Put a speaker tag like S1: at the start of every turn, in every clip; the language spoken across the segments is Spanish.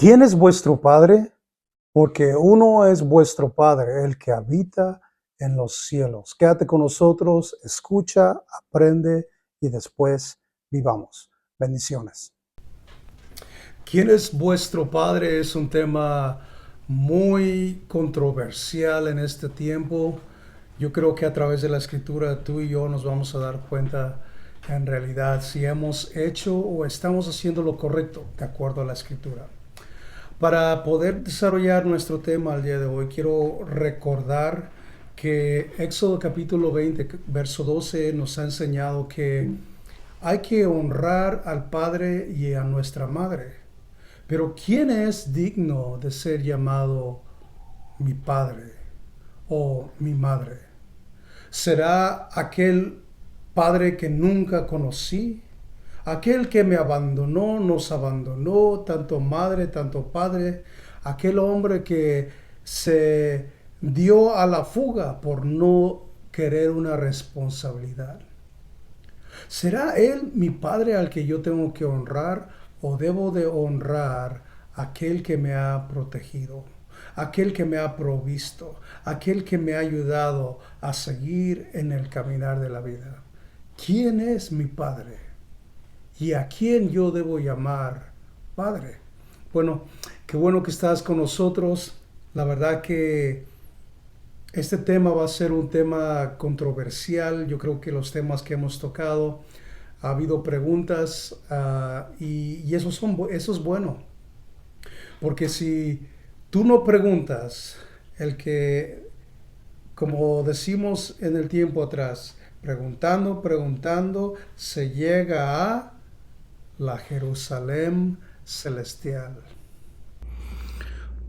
S1: ¿Quién es vuestro Padre? Porque uno es vuestro Padre, el que habita en los cielos. Quédate con nosotros, escucha, aprende y después vivamos. Bendiciones. ¿Quién es vuestro Padre? Es un tema muy controversial en este tiempo. Yo creo que a través de la escritura tú y yo nos vamos a dar cuenta en realidad si hemos hecho o estamos haciendo lo correcto de acuerdo a la escritura. Para poder desarrollar nuestro tema al día de hoy, quiero recordar que Éxodo capítulo 20, verso 12 nos ha enseñado que hay que honrar al Padre y a nuestra Madre. Pero ¿quién es digno de ser llamado mi Padre o mi Madre? ¿Será aquel Padre que nunca conocí? Aquel que me abandonó, nos abandonó, tanto madre, tanto padre, aquel hombre que se dio a la fuga por no querer una responsabilidad. ¿Será él mi padre al que yo tengo que honrar o debo de honrar aquel que me ha protegido, aquel que me ha provisto, aquel que me ha ayudado a seguir en el caminar de la vida? ¿Quién es mi padre? ¿Y a quién yo debo llamar Padre? Bueno, qué bueno que estás con nosotros. La verdad que este tema va a ser un tema controversial. Yo creo que los temas que hemos tocado, ha habido preguntas y eso es bueno. Porque si tú no preguntas, el que, como decimos en el tiempo atrás, preguntando, se llega a la Jerusalén celestial.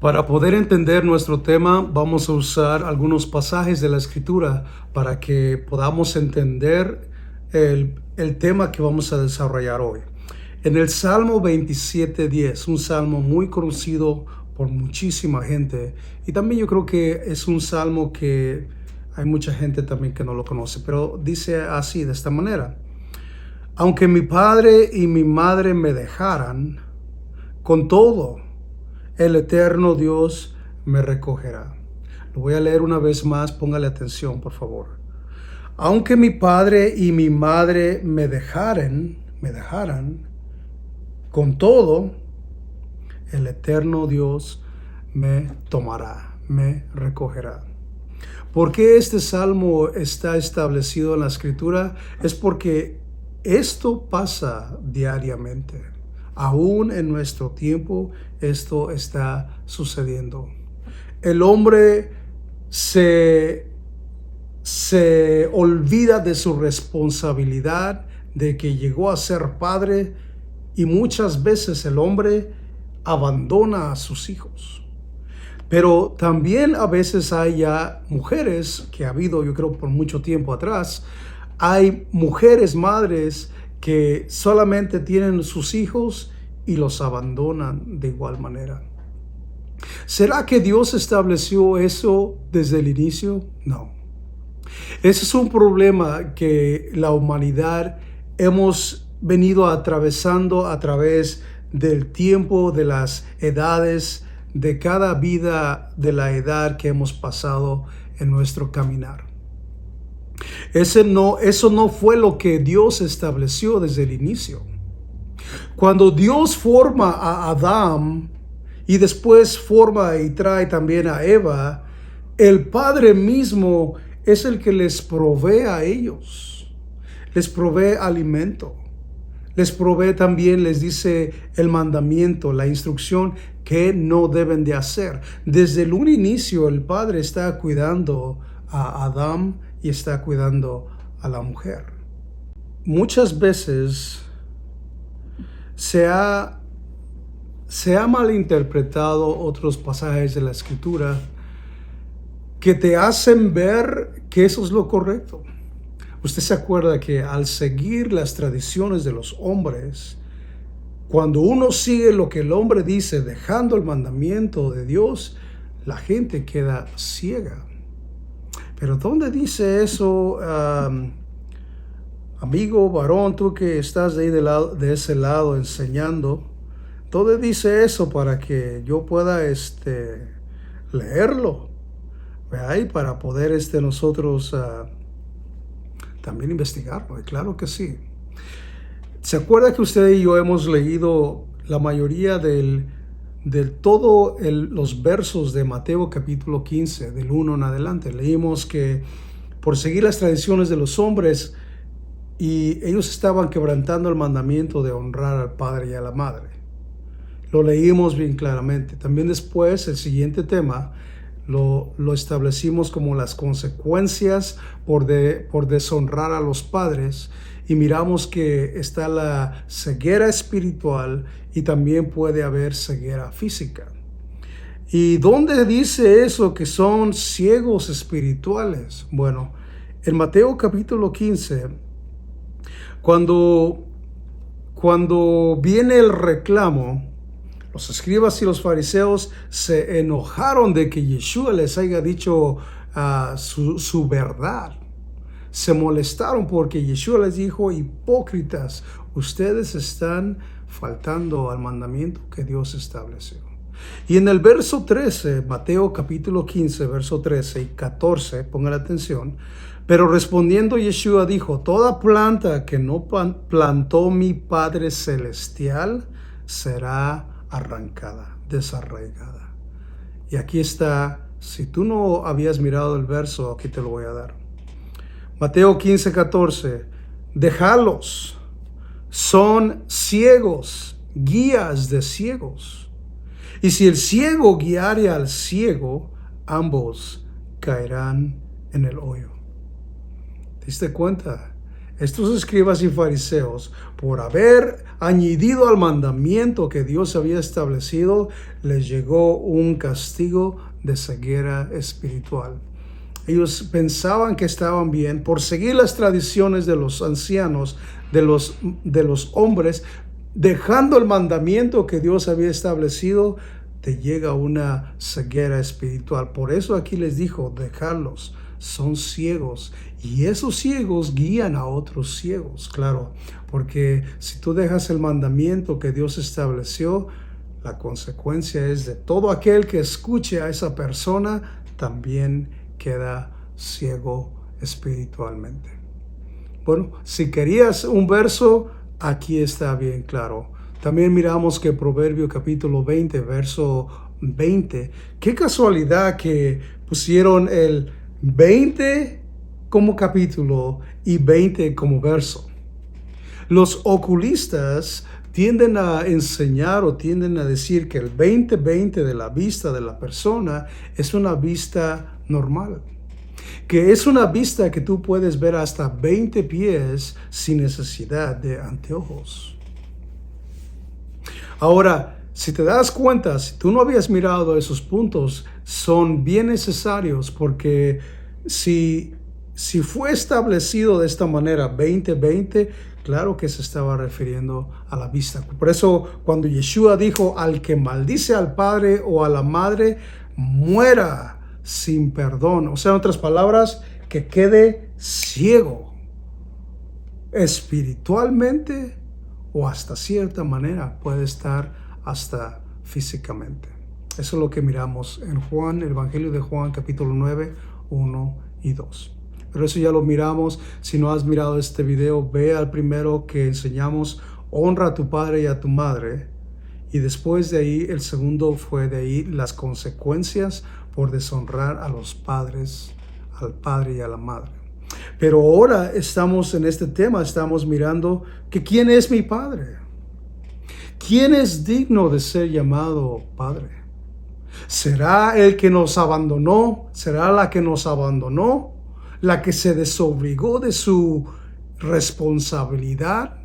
S1: Para poder entender nuestro tema, vamos a usar algunos pasajes de la Escritura para que podamos entender el tema que vamos a desarrollar hoy. En el Salmo 27:10, un salmo muy conocido por muchísima gente, y también yo creo que es un salmo que hay mucha gente también que no lo conoce, pero dice así, de esta manera: aunque mi padre y mi madre me dejaran, con todo, el eterno Dios me recogerá. Lo voy a leer una vez más, póngale atención, por favor. Aunque mi padre y mi madre me dejaran, con todo, el eterno Dios me tomará, me recogerá. ¿Por qué este salmo está establecido en la escritura? Es porque esto pasa diariamente. Aún en nuestro tiempo esto está sucediendo. El hombre se olvida de su responsabilidad de que llegó a ser padre y muchas veces el hombre abandona a sus hijos. Pero también a veces hay ya mujeres, que ha habido yo creo por mucho tiempo atrás, hay mujeres madres que solamente tienen sus hijos y los abandonan de igual manera. ¿Será que Dios estableció eso desde el inicio? No. Ese es un problema que la humanidad hemos venido atravesando a través del tiempo, de las edades, de cada vida de la edad que hemos pasado en nuestro caminar. Eso no fue lo que Dios estableció desde el inicio. Cuando Dios forma a Adán y después forma y trae también a Eva, el Padre mismo es el que les provee a ellos, les provee alimento, les provee también, les dice el mandamiento, la instrucción que no deben de hacer. Desde un inicio el Padre está cuidando a Adán y está cuidando a la mujer. Muchas veces se ha malinterpretado otros pasajes de la Escritura que te hacen ver que eso es lo correcto. Usted se acuerda que al seguir las tradiciones de los hombres, cuando uno sigue lo que el hombre dice, dejando el mandamiento de Dios, la gente queda ciega. Pero ¿dónde dice eso, amigo varón, tú que estás de ese lado enseñando? Todo dice eso para que yo pueda leerlo, ¿verdad? Y para poder nosotros también investigarlo, y claro que sí. ¿Se acuerda que usted y yo hemos leído la mayoría los versos de Mateo capítulo 15, del 1 en adelante? Leímos que por seguir las tradiciones de los hombres, y ellos estaban quebrantando el mandamiento de honrar al padre y a la madre. Lo leímos bien claramente. También después, el siguiente tema, lo establecimos como las consecuencias por deshonrar a los padres, y miramos que está la ceguera espiritual y también puede haber ceguera física. ¿Y dónde dice eso que son ciegos espirituales? Bueno, en Mateo capítulo 15, cuando viene el reclamo, los escribas y los fariseos se enojaron de que Yeshua les haya dicho su verdad. Se molestaron porque Yeshua les dijo: hipócritas, ustedes están faltando al mandamiento que Dios estableció. Y en el verso 13, Mateo capítulo 15, verso 13 y 14, pongan atención. Pero respondiendo Yeshua dijo: toda planta que no plantó mi Padre Celestial será arrancada, desarraigada. Y aquí está, si tú no habías mirado el verso, aquí te lo voy a dar. Mateo 15, 14. Déjalos, son ciegos, guías de ciegos. Y si el ciego guiare al ciego, ambos caerán en el hoyo. ¿Te diste cuenta? Estos escribas y fariseos, por haber añadido al mandamiento que Dios había establecido, les llegó un castigo de ceguera espiritual. Ellos pensaban que estaban bien por seguir las tradiciones de los ancianos, de los hombres, dejando el mandamiento que Dios había establecido. Te llega una ceguera espiritual. Por eso aquí les dijo: dejarlos, son ciegos. Y esos ciegos guían a otros ciegos, claro, porque si tú dejas el mandamiento que Dios estableció, la consecuencia es de todo aquel que escuche a esa persona también queda ciego espiritualmente. Bueno, si querías un verso, aquí está bien claro. También miramos que Proverbio capítulo 20, verso 20. Qué casualidad que pusieron el 20 como capítulo y 20 como verso. Los oculistas tienden a enseñar o tienden a decir que el 20-20 de la vista de la persona es una vista normal, que es una vista que tú puedes ver hasta 20 pies sin necesidad de anteojos. Ahora, si te das cuenta, si tú no habías mirado esos puntos, son bien necesarios, porque si fue establecido de esta manera 20-20, claro que se estaba refiriendo a la vista. Por eso cuando Yeshua dijo: al que maldice al padre o a la madre, muera sin perdón. O sea, en otras palabras, que quede ciego espiritualmente, o hasta cierta manera puede estar hasta físicamente. Eso es lo que miramos en Juan, el Evangelio de Juan, capítulo 9, 1 y 2. Pero eso ya lo miramos. Si no has mirado este video, ve al primero que enseñamos: honra a tu padre y a tu madre. Y después de ahí, el segundo fue de ahí las consecuencias por deshonrar a los padres, al padre y a la madre. Pero ahora estamos en este tema, estamos mirando que ¿quién es mi padre? ¿Quién es digno de ser llamado padre? ¿Será el que nos abandonó? ¿Será la que nos abandonó? ¿La que se desobligó de su responsabilidad?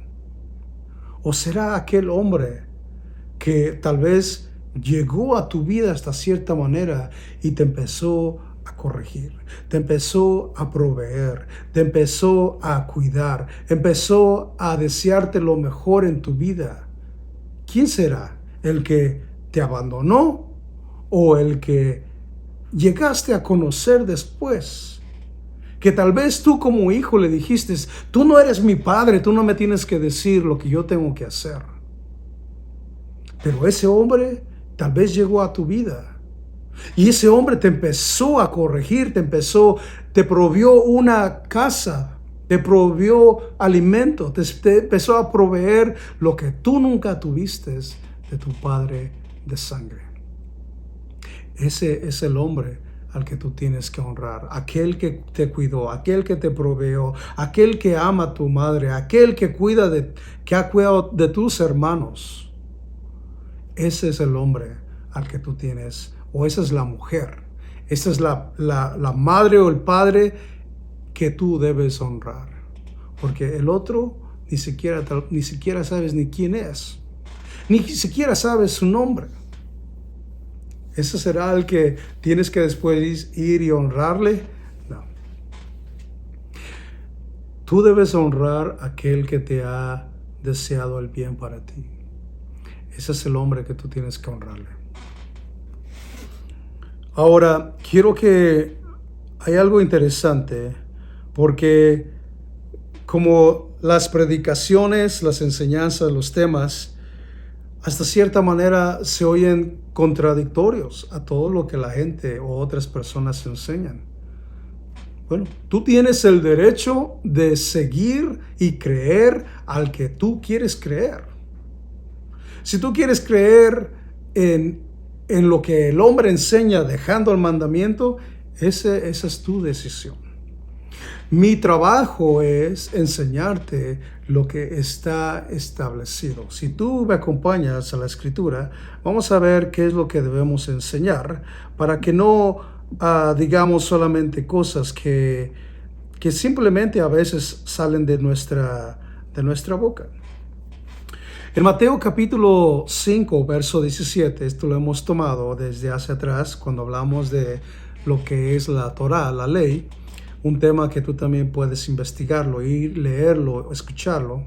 S1: ¿O será aquel hombre que tal vez llegó a tu vida hasta cierta manera y te empezó a corregir, te empezó a proveer, te empezó a cuidar, empezó a desearte lo mejor en tu vida? ¿Quién será? ¿El que te abandonó o el que llegaste a conocer después? Que tal vez tú como hijo le dijiste: tú no eres mi padre, tú no me tienes que decir lo que yo tengo que hacer. Pero ese hombre tal vez llegó a tu vida. Y ese hombre te empezó a corregir, te provió una casa, te provió alimento, te empezó a proveer lo que tú nunca tuviste de tu padre de sangre. Ese es el hombre al que tú tienes que honrar, aquel que te cuidó, aquel que te proveó, aquel que ama a tu madre, aquel que que ha cuidado de tus hermanos. Ese es el hombre al que tú tienes, o esa es la mujer, esa es la madre o el padre que tú debes honrar, porque el otro ni siquiera sabes ni quién es, ni siquiera sabes su nombre. ¿Ese será el que tienes que después ir y honrarle? No. Tú debes honrar a aquel que te ha deseado el bien para ti. Ese es el hombre que tú tienes que honrarle. Ahora, quiero que hay algo interesante, porque como las predicaciones, las enseñanzas, los temas, hasta cierta manera se oyen contradictorios a todo lo que la gente o otras personas enseñan. Bueno, tú tienes el derecho de seguir y creer al que tú quieres creer. Si tú quieres creer en lo que el hombre enseña dejando el mandamiento, esa es tu decisión. Mi trabajo es enseñarte lo que está establecido. Si tú me acompañas a la escritura, vamos a ver qué es lo que debemos enseñar para que no digamos solamente cosas que simplemente a veces salen de nuestra boca. En Mateo capítulo 5, verso 17, esto lo hemos tomado desde hacia atrás cuando hablamos de lo que es la Torá, la ley, un tema que tú también puedes investigarlo, ir, leerlo, escucharlo.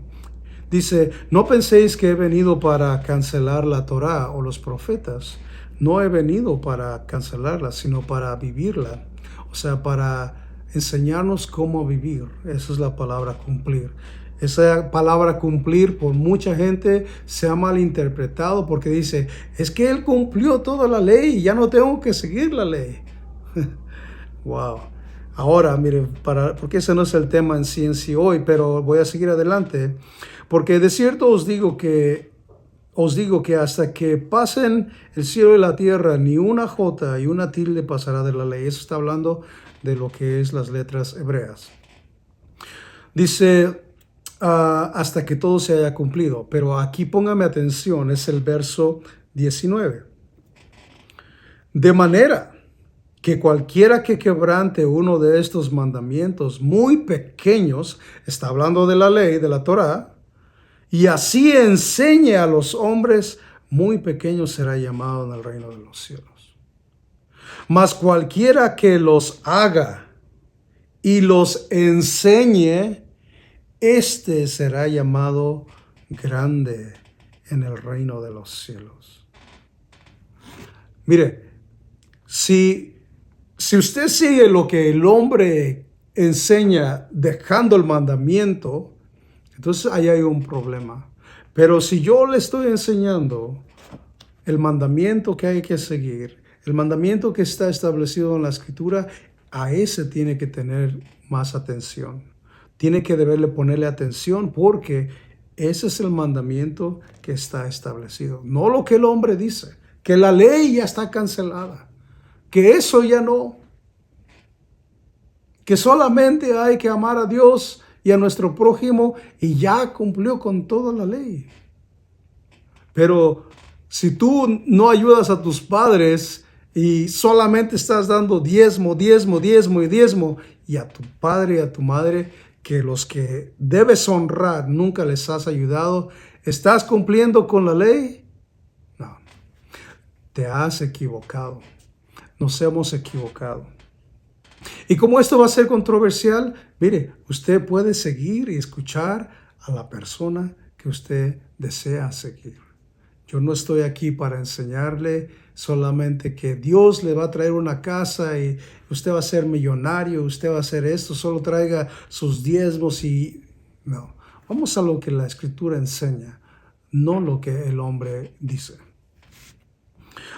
S1: Dice, no penséis que he venido para cancelar la Torá o los profetas. No he venido para cancelarla, sino para vivirla. O sea, para enseñarnos cómo vivir. Esa es la palabra cumplir. Esa palabra cumplir por mucha gente se ha malinterpretado porque dice, es que él cumplió toda la ley y ya no tengo que seguir la ley. Wow. Ahora, miren, porque ese no es el tema en sí hoy, pero voy a seguir adelante. Porque de cierto os digo que hasta que pasen el cielo y la tierra, ni una jota y una tilde pasará de la ley. Eso está hablando de lo que es las letras hebreas. Dice, hasta que todo se haya cumplido. Pero aquí póngame atención, es el verso 19. De manera que cualquiera que quebrante uno de estos mandamientos muy pequeños, está hablando de la ley, de la Torá, y así enseñe a los hombres, muy pequeño será llamado en el reino de los cielos. Mas cualquiera que los haga y los enseñe, este será llamado grande en el reino de los cielos. Mire, si usted sigue lo que el hombre enseña dejando el mandamiento, entonces ahí hay un problema. Pero si yo le estoy enseñando el mandamiento que hay que seguir, el mandamiento que está establecido en la Escritura, a ese tiene que tener más atención. Tiene que ponerle atención porque ese es el mandamiento que está establecido. No lo que el hombre dice, que la ley ya está cancelada, que eso ya no, que solamente hay que amar a Dios y a nuestro prójimo y ya cumplió con toda la ley. Pero si tú no ayudas a tus padres y solamente estás dando diezmo y a tu padre y a tu madre, que los que debes honrar nunca les has ayudado, ¿estás cumpliendo con la ley? No, te has equivocado. Nos hemos equivocado. Y como esto va a ser controversial, mire, usted puede seguir y escuchar a la persona que usted desea seguir. Yo no estoy aquí para enseñarle solamente que Dios le va a traer una casa y usted va a ser millonario, usted va a hacer esto, solo traiga sus diezmos y no. Vamos a lo que la Escritura enseña. no lo que el hombre dice.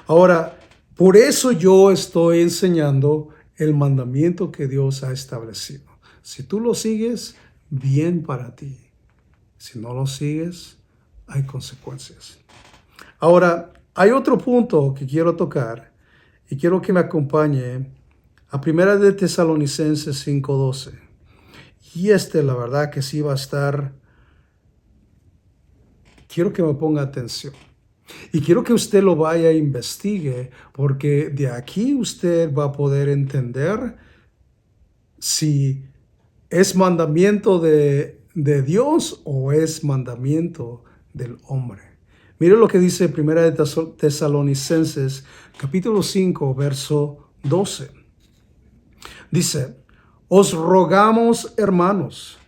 S1: Ahora, por eso yo estoy enseñando el mandamiento que Dios ha establecido. Si tú lo sigues, bien para ti. Si no lo sigues, hay consecuencias. Ahora, hay otro punto que quiero tocar y quiero que me acompañe a 1 de Tesalonicenses 5:12. Y la verdad que sí va a estar, quiero que me ponga atención. Y quiero que usted lo vaya e investigue, porque de aquí usted va a poder entender si es mandamiento de Dios o es mandamiento del hombre. Mire lo que dice 1 de Tesalonicenses, capítulo 5, verso 12. Dice, os rogamos, hermanos,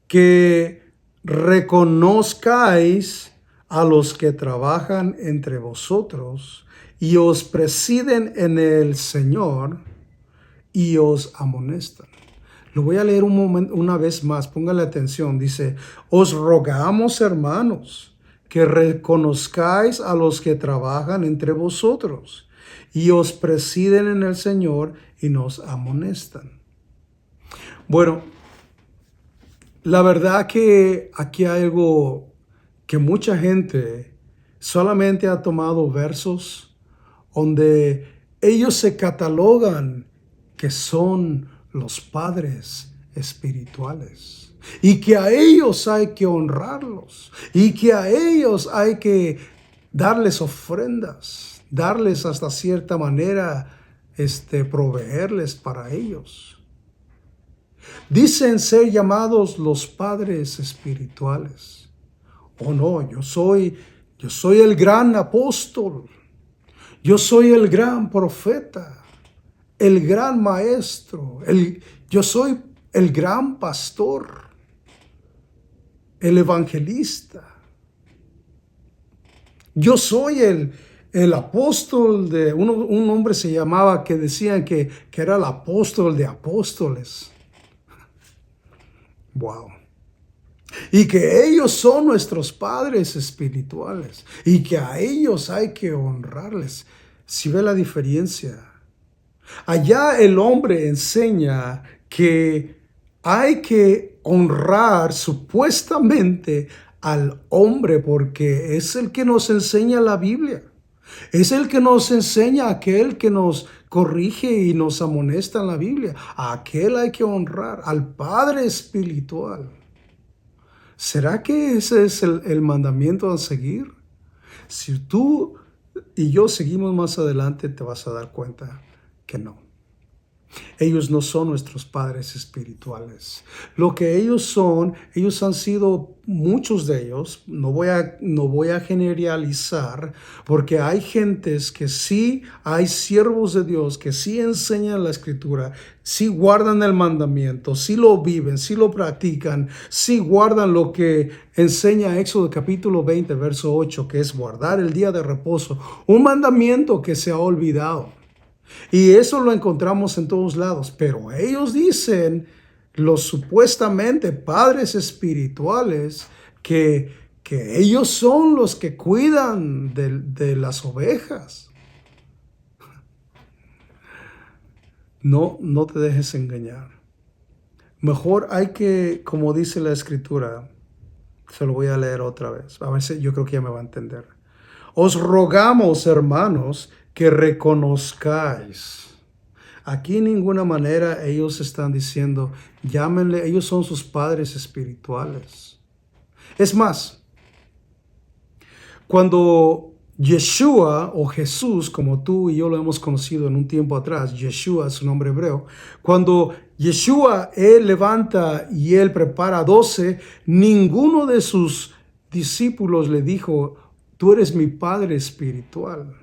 S1: que reconozcáis a los que trabajan entre vosotros y os presiden en el Señor y os amonestan. Lo voy a leer una vez más, póngale atención. Dice, os rogamos, hermanos, que reconozcáis a los que trabajan entre vosotros y os presiden en el Señor y nos amonestan. Bueno, la verdad que aquí hay algo que mucha gente solamente ha tomado versos donde ellos se catalogan que son los padres espirituales y que a ellos hay que honrarlos y que a ellos hay que darles ofrendas, darles hasta cierta manera, proveerles para ellos. Dicen ser llamados los padres espirituales. Oh no, yo soy el gran apóstol. Yo soy el gran profeta, el gran maestro. Yo soy el gran pastor, el evangelista. Yo soy el apóstol de un hombre se llamaba que decían que era el apóstol de apóstoles. Wow. Y que ellos son nuestros padres espirituales y que a ellos hay que honrarles. ¿Sí ve la diferencia? Allá el hombre enseña que hay que honrar supuestamente al hombre porque es el que nos enseña la Biblia. Es el que nos enseña, aquel que nos corrige y nos amonesta en la Biblia. A aquel hay que honrar, al Padre espiritual. ¿Será que ese es el mandamiento a seguir? Si tú y yo seguimos más adelante, te vas a dar cuenta que no. Ellos no son nuestros padres espirituales. Lo que ellos han sido, muchos de ellos, no voy a generalizar, porque hay gentes que sí, hay siervos de Dios que sí enseñan la Escritura, sí guardan el mandamiento, sí lo viven, sí lo practican, sí guardan lo que enseña Éxodo capítulo 20, verso 8, que es guardar el día de reposo, un mandamiento que se ha olvidado. Y eso lo encontramos en todos lados, pero ellos dicen, los supuestamente padres espirituales, que ellos son los que cuidan de las ovejas. No te dejes engañar. Mejor hay que, como dice la Escritura, se lo voy a leer otra vez, a ver si yo creo que ya me va a entender. Os rogamos, hermanos, que reconozcáis. Aquí en ninguna manera ellos están diciendo, llámenle, ellos son sus padres espirituales. Es más, cuando Yeshua o Jesús, como tú y yo lo hemos conocido en un tiempo atrás, Yeshua es su nombre hebreo, cuando Yeshua, él levanta y él prepara 12, ninguno de sus discípulos le dijo, tú eres mi padre espiritual.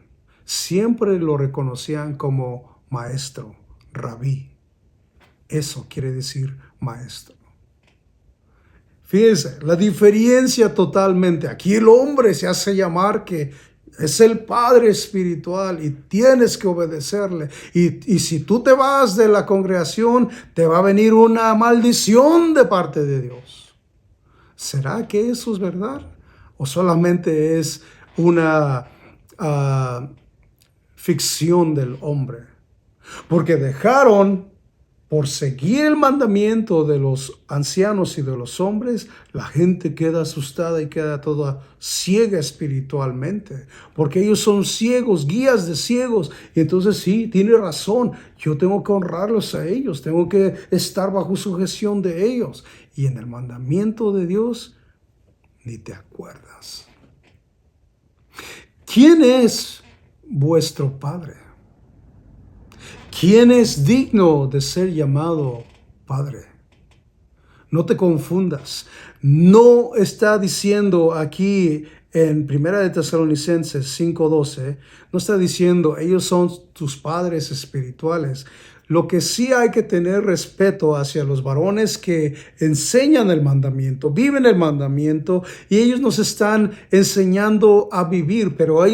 S1: Siempre lo reconocían como maestro, rabí. Eso quiere decir maestro. Fíjense, la diferencia totalmente. Aquí el hombre se hace llamar que es el padre espiritual y tienes que obedecerle. Y si tú te vas de la congregación, te va a venir una maldición de parte de Dios. ¿Será que eso es verdad? o solamente es una ficción del hombre. Porque dejaron, por seguir el mandamiento de los ancianos y de los hombres, la gente queda asustada y queda toda ciega espiritualmente. Porque ellos son ciegos, guías de ciegos. Y entonces sí, tiene razón. Yo tengo que honrarlos a ellos. Tengo que estar bajo sujeción de ellos. Y en el mandamiento de Dios, ni te acuerdas. ¿Quién es vuestro Padre? ¿Quién es digno de ser llamado Padre? No te confundas. No está diciendo aquí en 1 de Tesalonicenses 5:12, no está diciendo ellos son tus padres espirituales. Lo que sí hay que tener respeto hacia los varones que enseñan el mandamiento, viven el mandamiento y ellos nos están enseñando a vivir, pero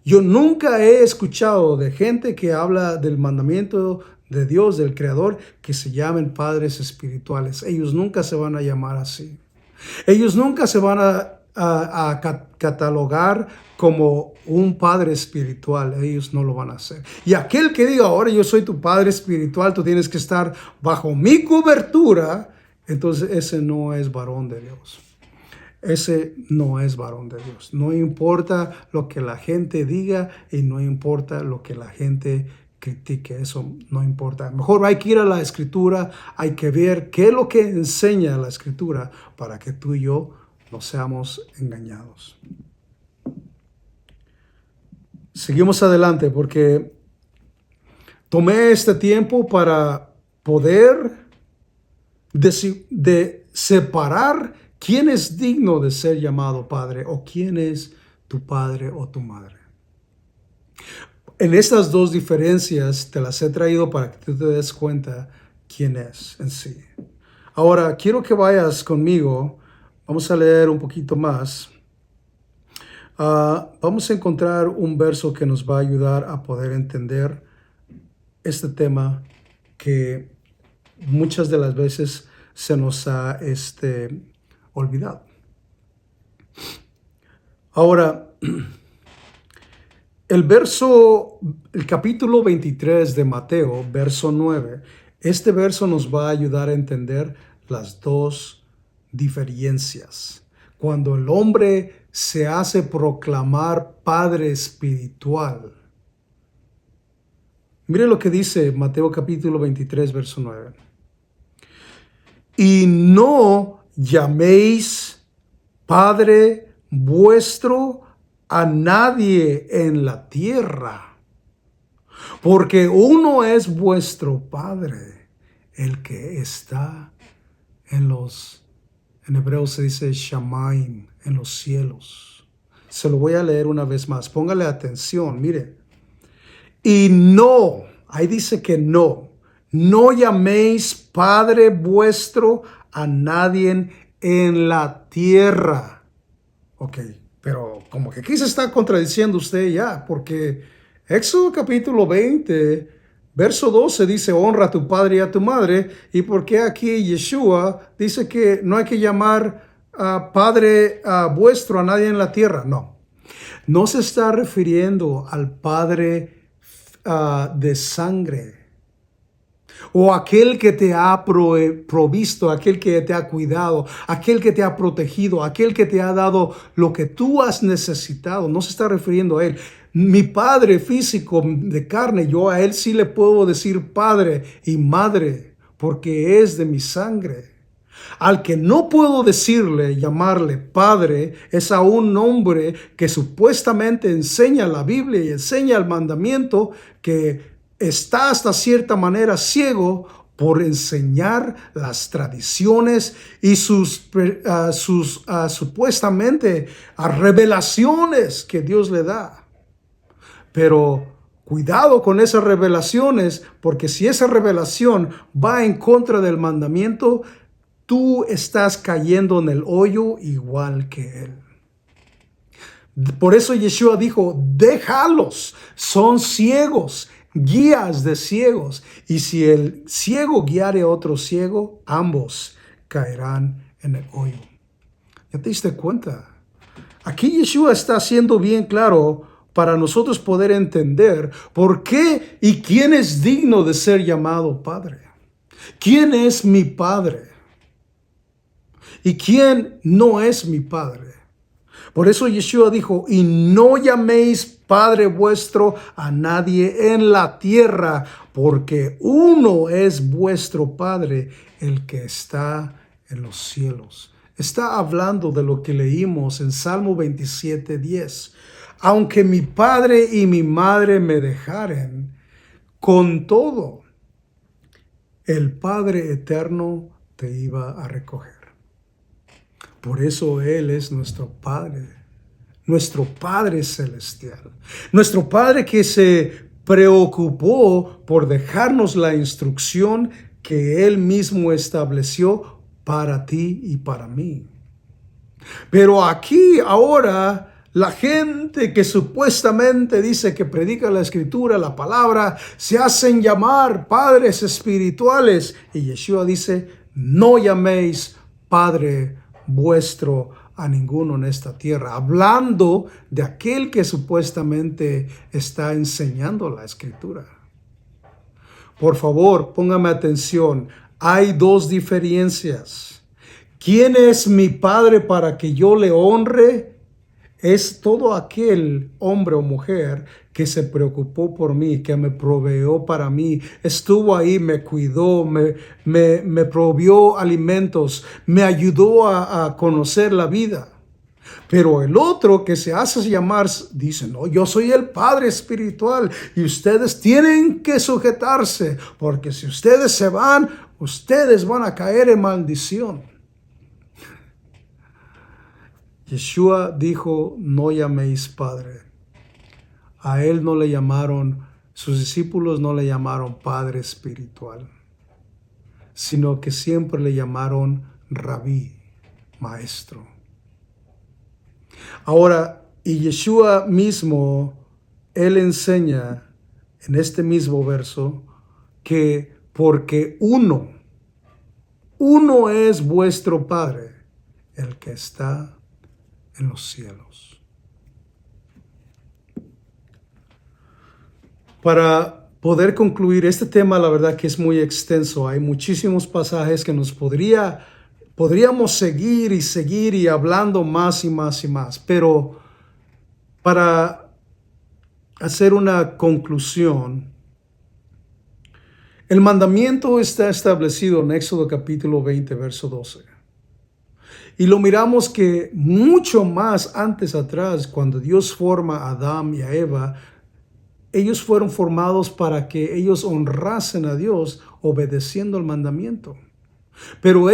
S1: yo nunca he escuchado de gente que habla del mandamiento de Dios, del Creador, que se llamen padres espirituales. Ellos nunca se van a llamar así. Ellos nunca se van a catalogar como un padre espiritual. Ellos no lo van a hacer. Y aquel que diga, ahora yo soy tu padre espiritual, tú tienes que estar bajo mi cobertura, entonces ese no es varón de Dios. Ese no es varón de Dios. No importa lo que la gente diga y no importa lo que la gente critique. Eso no importa. Mejor hay que ir a la Escritura. Hay que ver qué es lo que enseña la Escritura para que tú y yo no seamos engañados. Seguimos adelante porque tomé este tiempo para poder de separar quién es digno de ser llamado padre o quién es tu padre o tu madre. En estas dos diferencias te las he traído para que tú te des cuenta quién es en sí. Ahora, quiero que vayas conmigo. Vamos a leer un poquito más. Vamos a encontrar un verso que nos va a ayudar a poder entender este tema que muchas de las veces se nos ha olvidado. Ahora, el capítulo 23 de Mateo, verso 9, este verso nos va a ayudar a entender las dos diferencias. Cuando el hombre se hace proclamar padre espiritual. Mire lo que dice Mateo capítulo 23, verso 9. Y no llaméis Padre vuestro a nadie en la tierra, porque uno es vuestro Padre, el que está en hebreo se dice Shamaim, en los cielos. Se lo voy a leer una vez más, póngale atención, mire. Y no, ahí dice que no llaméis Padre vuestro a nadie en la tierra. Ok, pero como que aquí se está contradiciendo usted ya, porque Éxodo capítulo 20, verso 12 dice, honra a tu padre y a tu madre, y porque aquí Yeshua dice que no hay que llamar a Padre vuestro a nadie en la tierra. No se está refiriendo al Padre de sangre, o aquel que te ha provisto, aquel que te ha cuidado, aquel que te ha protegido, aquel que te ha dado lo que tú has necesitado. No se está refiriendo a él. Mi padre físico de carne, yo a él sí le puedo decir padre y madre, porque es de mi sangre. Al que no puedo llamarle padre, es a un hombre que supuestamente enseña la Biblia y enseña el mandamiento, que está hasta cierta manera ciego por enseñar las tradiciones y sus supuestamente revelaciones que Dios le da. Pero cuidado con esas revelaciones, porque si esa revelación va en contra del mandamiento, tú estás cayendo en el hoyo igual que él. Por eso Yeshua dijo, déjalos, son ciegos, guías de ciegos. Y si el ciego guiare a otro ciego, ambos caerán en el hoyo. ¿Ya te diste cuenta? Aquí Yeshua está haciendo bien claro para nosotros poder entender por qué y quién es digno de ser llamado Padre. ¿Quién es mi Padre? ¿Y quién no es mi Padre? Por eso Yeshua dijo, y no llaméis Padre vuestro a nadie en la tierra, porque uno es vuestro Padre, el que está en los cielos. Está hablando de lo que leímos en Salmo 27:10. Aunque mi padre y mi madre me dejaren, con todo, el Padre eterno te iba a recoger. Por eso Él es nuestro Padre celestial, nuestro Padre que se preocupó por dejarnos la instrucción que Él mismo estableció para ti y para mí. Pero aquí ahora la gente que supuestamente dice que predica la escritura, la palabra, se hacen llamar padres espirituales. Y Yeshua dice, no llaméis Padre vuestro a ninguno en esta tierra. Hablando de aquel que supuestamente está enseñando la escritura. Por favor, póngame atención. Hay dos diferencias. ¿Quién es mi Padre para que yo le honre? Es todo aquel hombre o mujer que se preocupó por mí, que me proveó para mí, estuvo ahí, me cuidó, me provió alimentos, me ayudó a conocer la vida. Pero el otro que se hace llamar dice, no, yo soy el Padre espiritual y ustedes tienen que sujetarse, porque si ustedes se van, ustedes van a caer en maldición. Yeshua dijo, no llaméis Padre. A él no le llamaron, sus discípulos no le llamaron Padre espiritual, sino que siempre le llamaron Rabí, Maestro. Ahora, y Yeshua mismo, él enseña en este mismo verso que porque uno es vuestro Padre, el que está en los cielos. Para poder concluir este tema, la verdad que es muy extenso. Hay muchísimos pasajes que nos podríamos seguir y hablando más y más y más. Pero para hacer una conclusión, el mandamiento está establecido en Éxodo capítulo 20, verso 12. Y lo miramos que mucho más antes atrás, cuando Dios forma a Adán y a Eva, ellos fueron formados para que ellos honrasen a Dios obedeciendo el mandamiento. Pero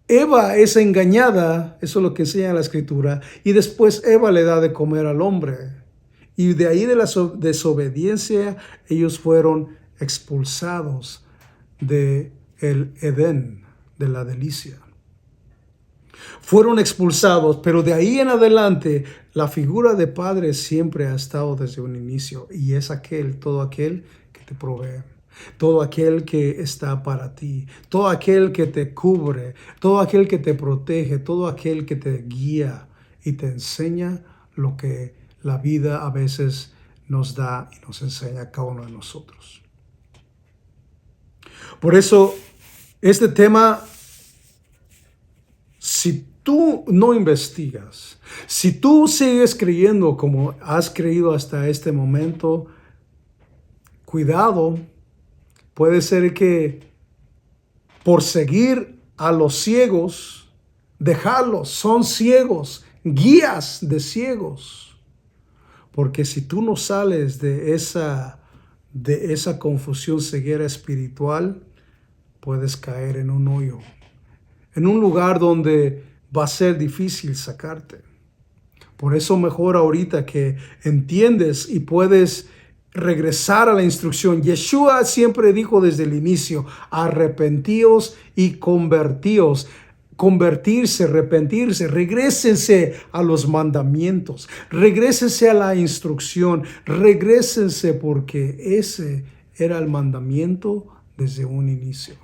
S1: Eva es engañada, eso es lo que enseña la Escritura, y después Eva le da de comer al hombre. Y de ahí de la desobediencia, ellos fueron expulsados del Edén, de la delicia. Fueron expulsados, pero de ahí en adelante la figura de padre siempre ha estado desde un inicio y es todo aquel que te provee, todo aquel que está para ti, todo aquel que te cubre, todo aquel que te protege, todo aquel que te guía y te enseña lo que la vida a veces nos da y nos enseña a cada uno de nosotros. Por eso, este tema, si tú no investigas, si tú sigues creyendo como has creído hasta este momento, cuidado, puede ser que por seguir a los ciegos, dejarlos, son ciegos, guías de ciegos. Porque si tú no sales de esa confusión, ceguera espiritual, puedes caer en un hoyo, en un lugar donde va a ser difícil sacarte. Por eso mejor ahorita que entiendes y puedes regresar a la instrucción. Yeshua siempre dijo desde el inicio, arrepentíos y convertíos. Convertirse, arrepentirse, regrésense a los mandamientos, regrésense a la instrucción, regrésense porque ese era el mandamiento desde un inicio.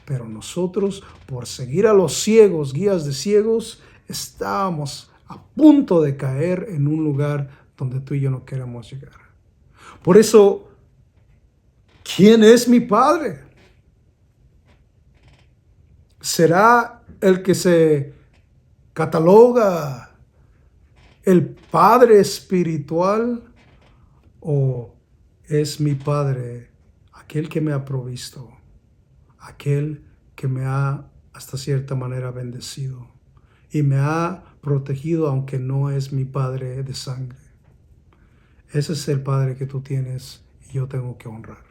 S1: Pero nosotros, por seguir a los ciegos, guías de ciegos, estábamos a punto de caer en un lugar donde tú y yo no queremos llegar. Por eso, ¿quién es mi Padre? ¿Será el que se cataloga el Padre espiritual o es mi Padre aquel que me ha provisto, aquel que me ha hasta cierta manera bendecido y me ha protegido aunque no es mi Padre de sangre? Ese es el Padre que tú tienes y yo tengo que honrar.